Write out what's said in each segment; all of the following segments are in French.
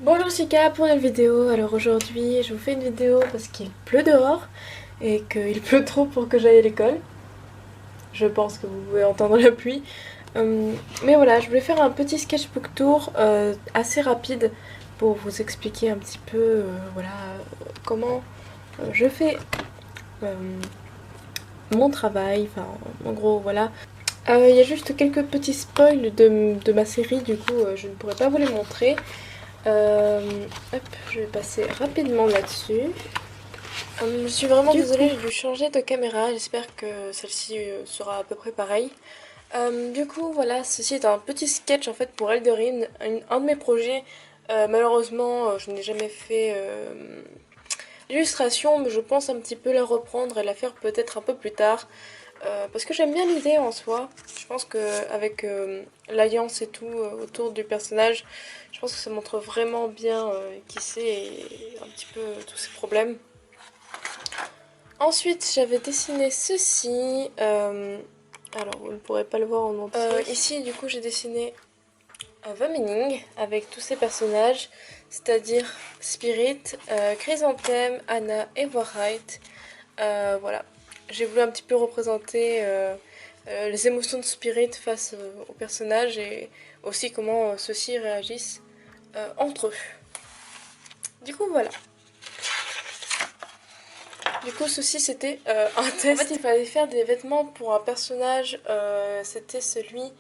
Bonjour Chica pour la vidéo. Alors aujourd'hui je vous fais une vidéo parce qu'il pleut dehors et qu'il pleut trop pour que j'aille à l'école. Je pense que vous pouvez entendre la pluie. Mais voilà, je voulais faire un petit sketchbook tour assez rapide pour vous expliquer un petit peu voilà, comment je fais euh, mon travail. Enfin en gros voilà. Il y a juste quelques petits spoils de ma série, du coup je ne pourrais pas vous les montrer. Hop, je vais passer rapidement là-dessus. Je suis vraiment désolée, j'ai dû changer de caméra, j'espère que celle-ci sera à peu près pareille. Du coup, voilà, ceci est un petit sketch en fait pour Elden, un de mes projets. Malheureusement, je n'ai jamais fait l'illustration, mais je pense un petit peu la reprendre et la faire peut-être un peu plus tard. Parce que j'aime bien l'idée en soi. Je pense qu'avec l'alliance et tout autour du personnage, je pense que ça montre vraiment bien qui c'est et un petit peu tous ses problèmes. Ensuite, j'avais dessiné ceci. Alors, vous ne pourrez pas le voir en entier. Ici, du coup, j'ai dessiné The Meaning avec tous ces personnages, c'est-à-dire Spirit, Chrysanthème, Anna et Warhite. Voilà. J'ai voulu un petit peu représenter les émotions de Spirit face aux personnages et aussi comment ceux-ci réagissent entre eux. Du coup, voilà. Du coup, ceci c'était un test. En fait, il fallait faire des vêtements pour un personnage. C'était celui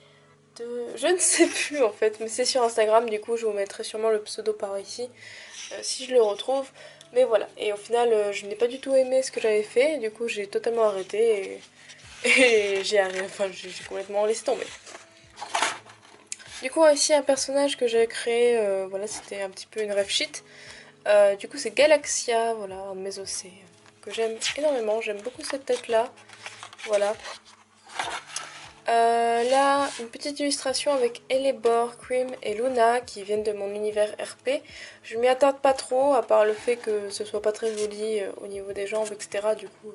de. Je ne sais plus en fait, mais c'est sur Instagram. Du coup, je vous mettrai sûrement le pseudo par ici si je le retrouve. Mais voilà. Et au final, je n'ai pas du tout aimé ce que j'avais fait. Du coup, j'ai totalement arrêté et j'ai complètement laissé tomber. Du coup, ici un personnage que j'ai créé. Voilà, c'était un petit peu une ref sheet. Du coup, c'est Galaxia, voilà, un de mes OC que j'aime énormément. J'aime beaucoup cette tête-là. Voilà. Là, une petite illustration avec Elebor, Cream et Luna qui viennent de mon univers RP. Je m'y attarde pas trop, à part le fait que ce soit pas très joli au niveau des jambes, etc. Du coup,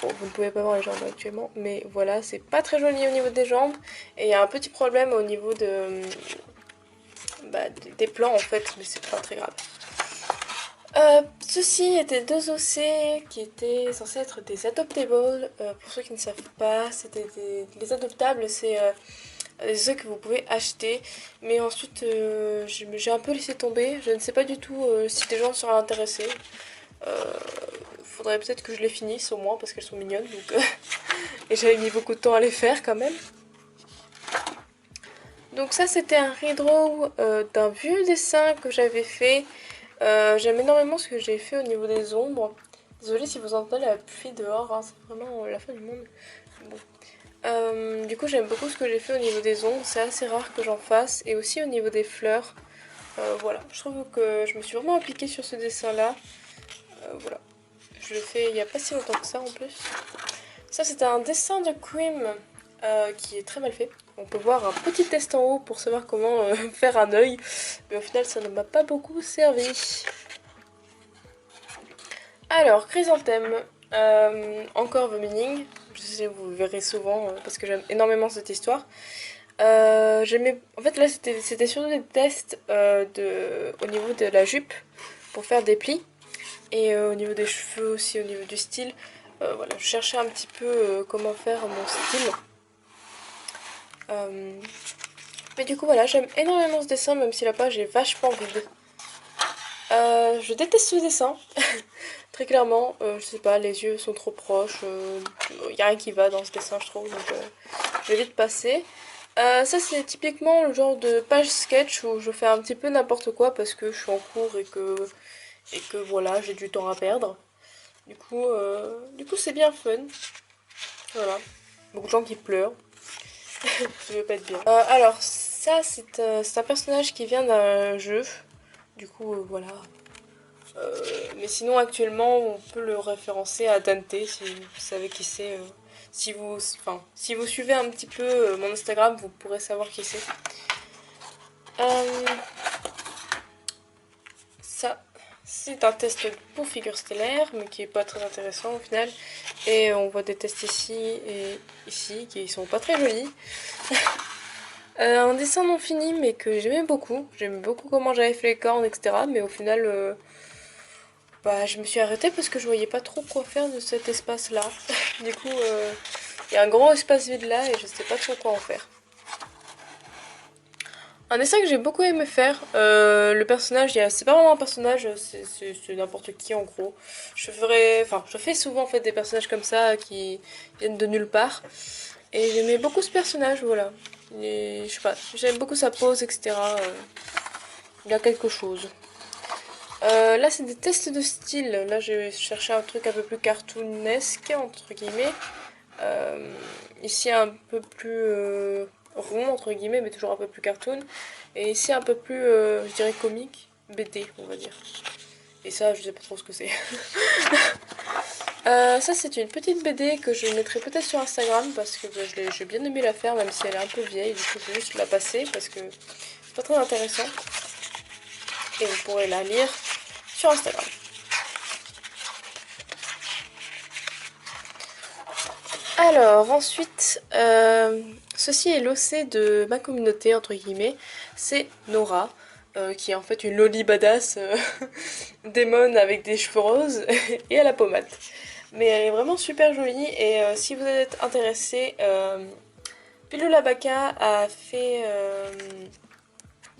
bon, vous ne pouvez pas voir les jambes actuellement, mais voilà, c'est pas très joli au niveau des jambes. Et il y a un petit problème au niveau des plans en fait, mais c'est pas très grave. Ceci étaient deux OC qui étaient censés être des adoptables. Pour ceux qui ne savent pas, c'était les adoptables, c'est des OC que vous pouvez acheter. Mais ensuite, j'ai un peu laissé tomber. Je ne sais pas du tout si des gens seraient intéressés. Faudrait peut-être que je les finisse au moins parce qu'elles sont mignonnes. Donc, et j'avais mis beaucoup de temps à les faire quand même. Donc ça, c'était un redraw d'un vieux dessin que j'avais fait. J'aime énormément ce que j'ai fait au niveau des ombres. Désolée si vous entendez la pluie dehors, hein, c'est vraiment la fin du monde. Bon. Du coup, j'aime beaucoup ce que j'ai fait au niveau des ombres, c'est assez rare que j'en fasse. Et aussi au niveau des fleurs. Voilà, je trouve que je me suis vraiment appliquée sur ce dessin-là. Voilà, je le fais il n'y a pas si longtemps que ça en plus. Ça, c'était un dessin de Cream qui est très mal fait. On peut voir un petit test en haut pour savoir comment faire un œil, mais au final ça ne m'a pas beaucoup servi. Alors, Chrysanthème, encore The Meaning, je sais vous le verrez souvent parce que j'aime énormément cette histoire. En fait là c'était surtout des tests au niveau de la jupe pour faire des plis et au niveau des cheveux aussi, au niveau du style. Voilà, je cherchais un petit peu comment faire mon style. Mais du coup voilà, j'aime énormément ce dessin même si la page est vachement vide. Je déteste ce dessin, très clairement, je sais pas, les yeux sont trop proches, y a rien qui va dans ce dessin je trouve, donc je vais vite passer. Ça c'est typiquement le genre de page sketch où je fais un petit peu n'importe quoi parce que je suis en cours et que voilà, j'ai du temps à perdre. Du coup c'est bien fun, voilà, beaucoup de gens qui pleurent, ça veut pas être bien. Alors ça c'est un personnage qui vient d'un jeu, du coup voilà. Mais sinon actuellement on peut le référencer à Dante si vous savez qui c'est. Si vous suivez un petit peu mon Instagram, vous pourrez savoir qui c'est. Euh, Ça, c'est un test pour figure stellaire, mais qui est pas très intéressant au final. Et on voit des tests ici et ici qui sont pas très jolis. Un dessin non fini mais que j'aimais beaucoup. J'aimais beaucoup comment j'avais fait les cornes, etc. Mais au final, bah, je me suis arrêtée parce que je voyais pas trop quoi faire de cet espace-là. Du coup, il y a un gros espace vide là et je sais pas trop quoi en faire. Un dessin que j'ai beaucoup aimé faire, le personnage, c'est pas vraiment un personnage, c'est n'importe qui en gros. Je fais souvent en fait des personnages comme ça qui viennent de nulle part. Et j'aimais beaucoup ce personnage, voilà. Et, je sais pas, j'aime beaucoup sa pose, etc. Il a quelque chose. Là, c'est des tests de style. Là, j'ai cherché un truc un peu plus cartoonesque, entre guillemets. Ici, un peu plus rond, entre guillemets, mais toujours un peu plus cartoon. Et ici, un peu plus, je dirais, comique, BD, on va dire. Et ça, je sais pas trop ce que c'est. Ça, c'est une petite BD que je mettrai peut-être sur Instagram parce que bah, j'ai bien aimé la faire, même si elle est un peu vieille. Du coup, je vais juste la passer parce que c'est pas très intéressant. Et vous pourrez la lire sur Instagram. Alors, ensuite, ceci est l'OC de ma communauté, entre guillemets. C'est Nora, qui est en fait une loli badass démon avec des cheveux roses et à la pommade. Mais elle est vraiment super jolie et si vous êtes intéressé, Pilula Baka a fait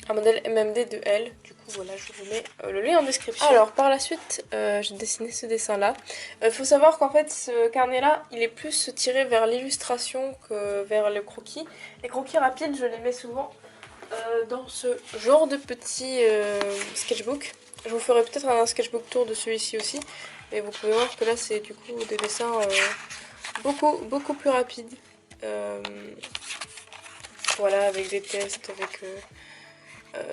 un modèle MMD de elle. Du coup, voilà, je vous mets le lien en description. Alors, par la suite, j'ai dessiné ce dessin-là. Il faut savoir qu'en fait, ce carnet-là, il est plus tiré vers l'illustration que vers le croquis. Les croquis rapides, je les mets souvent dans ce genre de petit sketchbook. Je vous ferai peut-être un sketchbook tour de celui-ci aussi. Et vous pouvez voir que là, c'est du coup des dessins beaucoup plus rapides. Voilà, avec des tests, avec...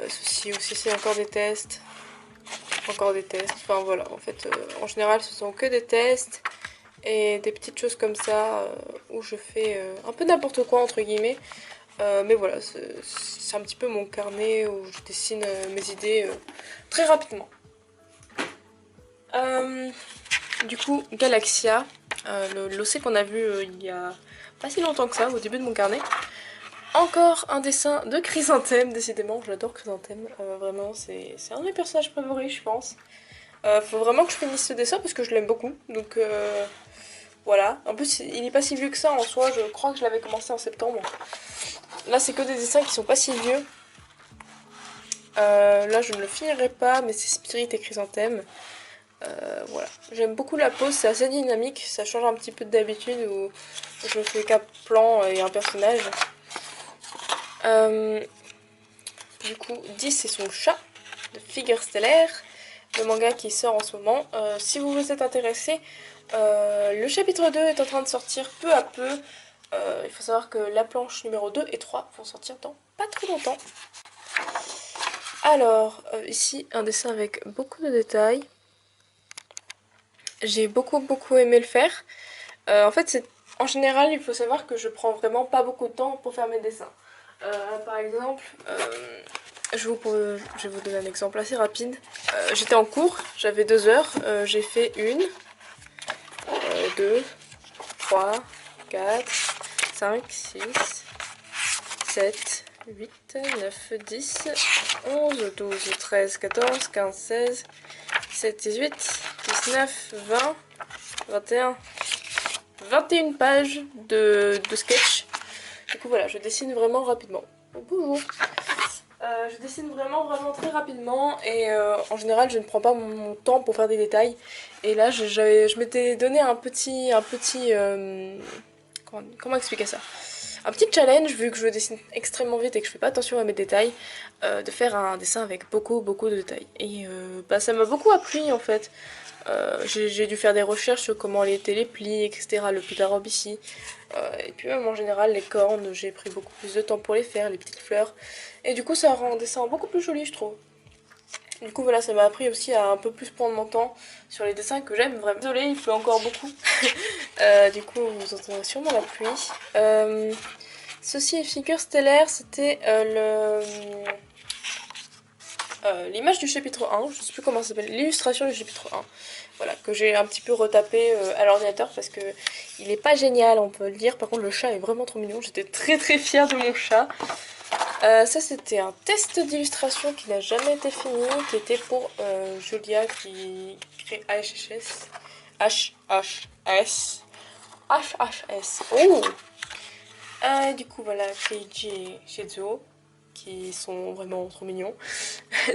ceci aussi c'est encore des tests, enfin voilà, en fait en général ce sont que des tests et des petites choses comme ça où je fais un peu n'importe quoi entre guillemets, mais voilà, c'est un petit peu mon carnet où je dessine mes idées très rapidement. Du coup, Galaxia, l'OC qu'on a vu il y a pas si longtemps que ça, au début de mon carnet. Encore un dessin de Chrysanthème, décidément, j'adore Chrysanthème, vraiment, c'est un de mes personnages favoris, je pense. Faut vraiment que je finisse ce dessin parce que je l'aime beaucoup, donc voilà. En plus, il est pas si vieux que ça en soi, je crois que je l'avais commencé en septembre. Là, c'est que des dessins qui sont pas si vieux. Là, je ne le finirai pas, mais c'est Spirit et Chrysanthème. Voilà, j'aime beaucoup la pose, c'est assez dynamique, ça change un petit peu d'habitude où je fais qu'un plan et un personnage. Du coup, 10 c'est son chat de Figure Stellaire, le manga qui sort en ce moment. Si vous vous êtes intéressé, le chapitre 2 est en train de sortir peu à peu. Il faut savoir que la planche numéro 2 et 3 vont sortir dans pas très longtemps. Alors, ici un dessin avec beaucoup de détails. J'ai beaucoup aimé le faire. En fait, en général, il faut savoir que je prends vraiment pas beaucoup de temps pour faire mes dessins. Par exemple, je vais vous donner un exemple assez rapide. J'étais en cours, j'avais 2 heures, j'ai fait 1, 2, 3, 4, 5, 6, 7, 8, 9, 10, 11, 12, 13, 14, 15, 16, 17, 18, 19, 20, 21, 21 pages de sketch. Du coup voilà, je dessine vraiment rapidement. Bonjour. Je dessine vraiment très rapidement et en général je ne prends pas mon temps pour faire des détails. Et là je m'étais donné un petit comment expliquer ça, un petit challenge, vu que je dessine extrêmement vite et que je fais pas attention à mes détails, de faire un dessin avec beaucoup de détails. Et bah, ça m'a beaucoup appris en fait. J'ai dû faire des recherches sur comment étaient les plis, etc. Le pli de la robe ici. Et puis même en général les cornes, j'ai pris beaucoup plus de temps pour les faire, les petites fleurs. Et du coup ça rend un dessin beaucoup plus joli je trouve. Du coup voilà, ça m'a appris aussi à un peu plus prendre mon temps sur les dessins que j'aime vraiment. Désolée, il pleut encore beaucoup. Du coup vous entendrez sûrement la pluie. Ceci est Figure Stellaire, c'était l'image du chapitre 1, je sais plus comment ça s'appelle, l'illustration du chapitre 1. Voilà, que j'ai un petit peu retapé à l'ordinateur parce que il est pas génial, on peut le dire. Par contre le chat est vraiment trop mignon, j'étais très fière de mon chat. Ça c'était un test d'illustration qui n'a jamais été fini, qui était pour Julia qui crée HHS. HHS. HHS. Oh! Du coup voilà, Keiji et Shizuo, qui sont vraiment trop mignons.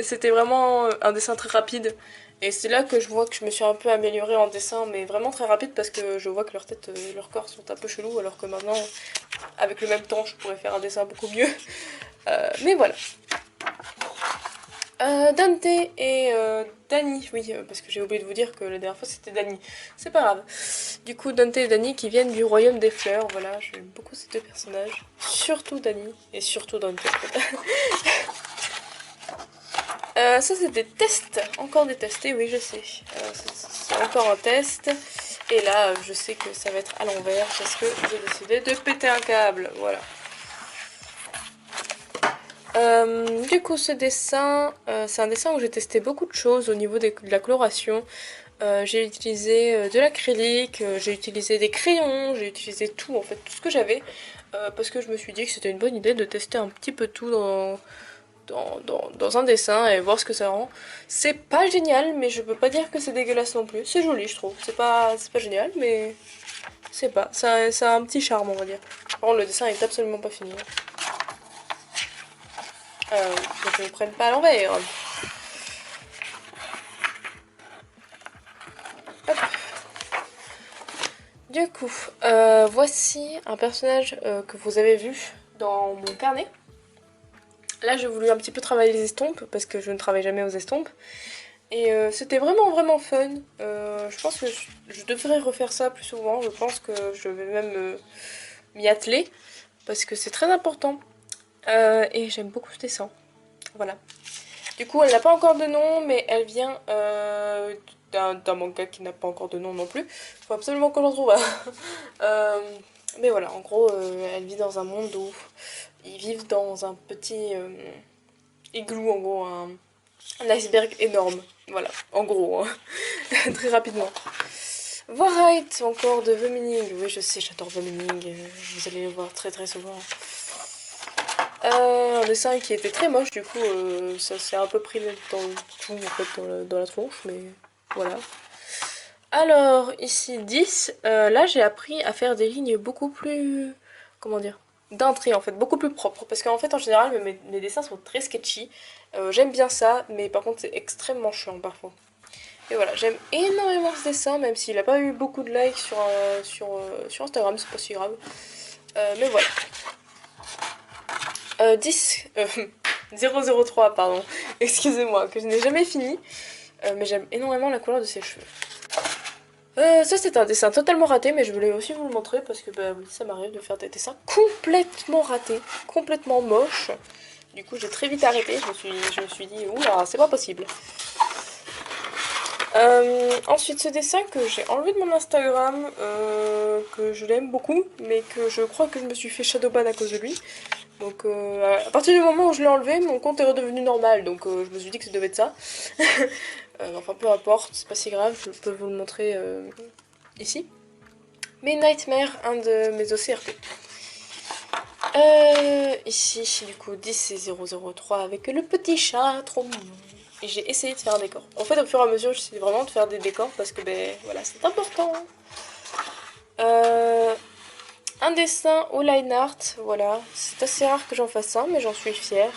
C'était vraiment un dessin très rapide. Et c'est là que je vois que je me suis un peu améliorée en dessin, mais vraiment très rapide parce que je vois que leur tête, leur corps sont un peu chelous, alors que maintenant, avec le même temps, je pourrais faire un dessin beaucoup mieux. Mais voilà. Dante et Dani, oui, parce que j'ai oublié de vous dire que la dernière fois c'était Dani. C'est pas grave. Du coup, Dante et Dani qui viennent du royaume des fleurs, voilà, j'aime beaucoup ces deux personnages. Surtout Dani, et surtout Dante. Ça c'est des tests, encore des tests, et oui je sais. C'est encore un test. Et là, je sais que ça va être à l'envers parce que j'ai décidé de péter un câble, voilà. Du coup ce dessin, c'est un dessin où j'ai testé beaucoup de choses au niveau de la coloration. J'ai utilisé de l'acrylique, j'ai utilisé des crayons, j'ai utilisé tout en fait, tout ce que j'avais. Parce que je me suis dit que c'était une bonne idée de tester un petit peu tout dans un dessin et voir ce que ça rend. C'est pas génial, mais je peux pas dire que c'est dégueulasse non plus. C'est joli je trouve, c'est pas génial, mais c'est pas, ça a un petit charme on va dire. Par contre le dessin est absolument pas fini. Que je ne prenne pas à l'envers. Hop. Du coup, voici un personnage que vous avez vu dans mon carnet. Là, j'ai voulu un petit peu travailler les estampes parce que je ne travaille jamais aux estampes. Et c'était vraiment fun. Je pense que je devrais refaire ça plus souvent. Je pense que je vais même m'y atteler parce que c'est très important. Et j'aime beaucoup ce dessin. Voilà. Du coup, elle n'a pas encore de nom, mais elle vient d'un manga qui n'a pas encore de nom non plus. Faut absolument qu'on en trouve un. Mais voilà, en gros, elle vit dans un monde où ils vivent dans un petit igloo, en gros, un iceberg énorme. Voilà, en gros, hein. Très rapidement. Warite, encore de The Meaning. Oui, je sais, j'adore The Meaning. Vous allez le voir très souvent. Un dessin qui était très moche, du coup, ça s'est un peu pris dans le tout, en fait, dans la tronche, mais voilà. Alors, ici 10, là j'ai appris à faire des lignes beaucoup plus, comment dire, d'un trait en fait, beaucoup plus propres. Parce qu'en fait, en général, mes dessins sont très sketchy. J'aime bien ça, mais par contre, c'est extrêmement chiant parfois. Et voilà, j'aime énormément ce dessin, même s'il n'a pas eu beaucoup de likes sur Instagram, c'est pas si grave. Mais voilà. 10, 003, pardon, excusez-moi, que je n'ai jamais fini. Mais j'aime énormément la couleur de ses cheveux. Ça c'est un dessin totalement raté, mais je voulais aussi vous le montrer parce que bah oui, ça m'arrive de faire des dessins complètement ratés, complètement moches. Du coup j'ai très vite arrêté, je me suis dit oula c'est pas possible. Ensuite ce dessin que j'ai enlevé de mon Instagram, que je l'aime beaucoup, mais que je crois que je me suis fait shadowban à cause de lui. Donc à partir du moment où je l'ai enlevé, mon compte est redevenu normal, donc je me suis dit que ça devait être ça. Enfin peu importe, c'est pas si grave, je peux vous le montrer ici. Mais Nightmare, un de mes OCRP. Ici, du coup, 10 et 003 avec le petit chat, trop mignon. Et j'ai essayé de faire un décor. En fait, au fur et à mesure, j'essaie vraiment de faire des décors parce que, ben, voilà, c'est important. Un dessin au line art, voilà. C'est assez rare que j'en fasse un, mais j'en suis fière.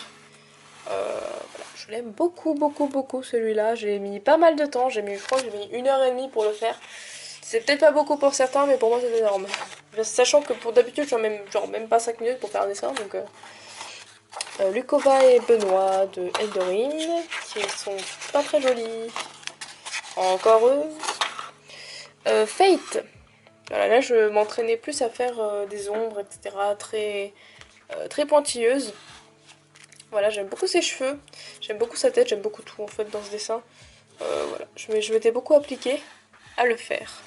Voilà, je l'aime beaucoup celui-là. J'ai mis pas mal de temps, je crois que j'ai mis 1h30 pour le faire. C'est peut-être pas beaucoup pour certains, mais pour moi c'est énorme. Sachant que pour d'habitude, j'en mets genre même pas 5 minutes pour faire un dessin, donc... Lukova et Benoît de Eldorine, qui sont pas très jolis. Encore eux. Fate. Voilà, là je m'entraînais plus à faire des ombres, etc. Très pointilleuses. Voilà, j'aime beaucoup ses cheveux, j'aime beaucoup sa tête, j'aime beaucoup tout en fait dans ce dessin. Voilà, je m'étais beaucoup appliquée à le faire.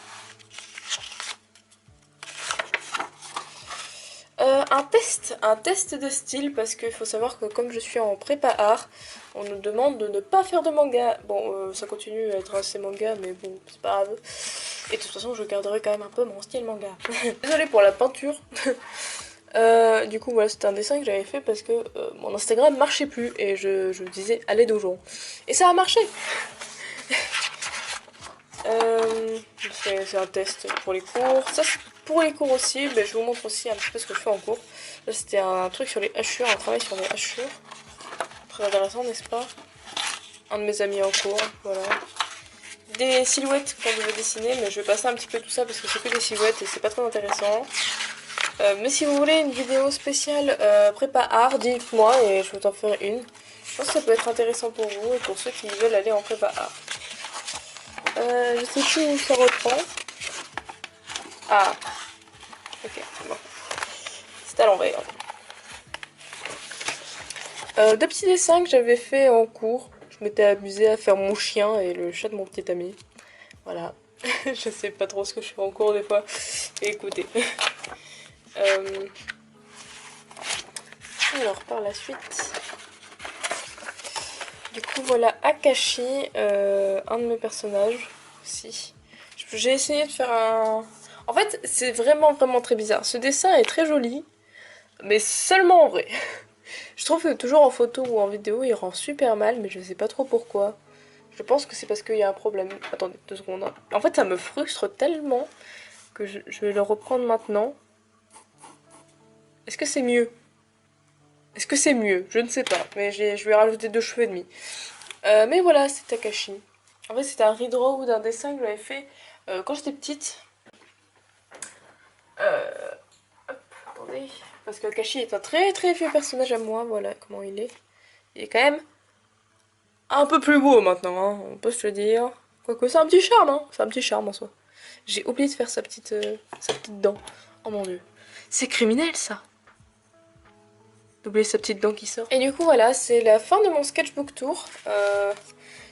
Un test de style, parce qu'il faut savoir que comme je suis en prépa art, on nous demande de ne pas faire de manga. Bon, ça continue à être assez manga, mais bon, c'est pas grave. Et de toute façon, je garderai quand même un peu mon style manga. Désolée pour la peinture. Du coup voilà, c'était un dessin que j'avais fait parce que mon Instagram marchait plus et je disais à l'aide aux gens. Et ça a marché. C'est un test pour les cours. Ça c'est pour les cours aussi, mais je vous montre aussi un petit peu ce que je fais en cours. Là c'était un truc sur les hachures, un travail sur les hachures. Très intéressant, n'est-ce pas? Un de mes amis en cours, voilà. Des silhouettes qu'on devait dessiner, mais je vais passer un petit peu tout ça parce que c'est que des silhouettes et c'est pas très intéressant. Mais si vous voulez une vidéo spéciale prépa art, dites-moi et je vais t'en faire une. Je pense que ça peut être intéressant pour vous et pour ceux qui veulent aller en prépa art. Je sais plus où ça reprend. Ah, ok, bon. C'est à l'envers. Deux petits dessins que j'avais fait en cours. Je m'étais amusée à faire mon chien et le chat de mon petit ami. Voilà. Je sais pas trop ce que je fais en cours des fois. Écoutez. Alors par la suite. Du coup voilà Akashi, un de mes personnages aussi. J'ai essayé de faire un... En fait c'est vraiment très bizarre. Ce dessin est très joli, mais seulement en vrai. Je trouve que toujours en photo ou en vidéo il rend super mal, mais je sais pas trop pourquoi. Je pense que c'est parce qu'il y a un problème. Attendez, 2 secondes. En fait ça me frustre tellement que je vais le reprendre maintenant. Est-ce que c'est mieux? Est-ce que c'est mieux? Je ne sais pas, mais je vais rajouter 2 cheveux et demi. Mais voilà, c'est Takashi. En fait, c'était un redraw d'un dessin que j'avais fait quand j'étais petite. Hop, attendez. Parce que Takashi est un très vieux personnage à moi, voilà comment il est. Il est quand même un peu plus beau maintenant, hein, on peut se le dire. Quoique c'est un petit charme, hein, c'est un petit charme en soi. J'ai oublié de faire sa petite dent. Oh mon dieu. C'est criminel ça. D'oublier sa petite dent qui sort. Et du coup voilà, c'est la fin de mon sketchbook tour.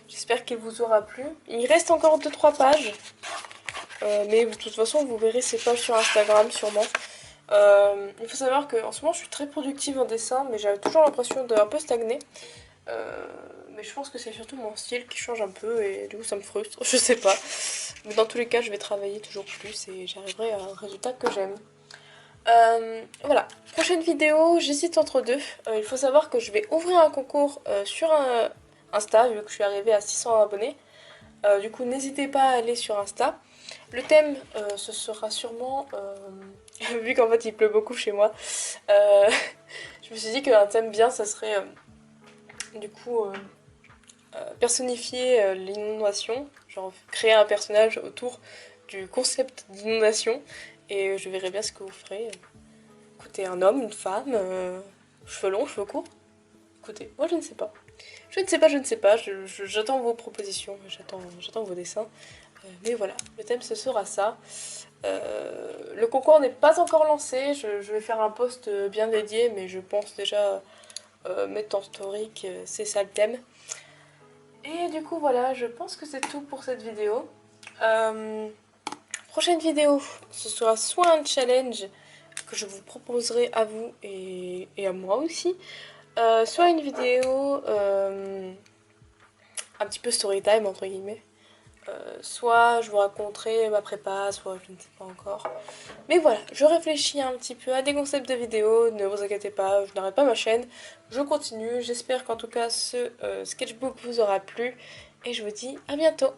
J'espère qu'il vous aura plu. Il reste encore 2-3 pages. Mais de toute façon, vous verrez ces pages sur Instagram sûrement. Il faut savoir qu'en ce moment, je suis très productive en dessin, mais j'avais toujours l'impression d'un peu stagner. Mais je pense que c'est surtout mon style qui change un peu et du coup ça me frustre, je sais pas. Mais dans tous les cas, je vais travailler toujours plus et j'arriverai à un résultat que j'aime. Voilà, prochaine vidéo, j'hésite entre deux. Il faut savoir que je vais ouvrir un concours sur Insta, vu que je suis arrivée à 600 abonnés. Du coup, n'hésitez pas à aller sur Insta. Le thème, ce sera sûrement, vu qu'en fait il pleut beaucoup chez moi, je me suis dit qu'un thème bien, ça serait du coup personnifier l'inondation, genre créer un personnage autour du concept d'inondation, et je verrai bien ce que vous ferez. Écoutez, un homme, une femme, cheveux longs, cheveux courts. Écoutez, moi je ne sais pas. Je ne sais pas, j'attends vos propositions, j'attends vos dessins. Mais voilà, le thème ce sera ça. Le concours n'est pas encore lancé, je vais faire un post bien dédié, mais je pense déjà mettre en story que c'est ça le thème. Et du coup voilà, je pense que c'est tout pour cette vidéo. Prochaine vidéo, ce sera soit un challenge que je vous proposerai à vous et à moi aussi, soit une vidéo un petit peu story time entre guillemets. Soit je vous raconterai ma prépa, soit je ne sais pas encore. Mais voilà, je réfléchis un petit peu à des concepts de vidéos, ne vous inquiétez pas, je n'arrête pas ma chaîne, je continue. J'espère qu'en tout cas ce sketchbook vous aura plu et je vous dis à bientôt.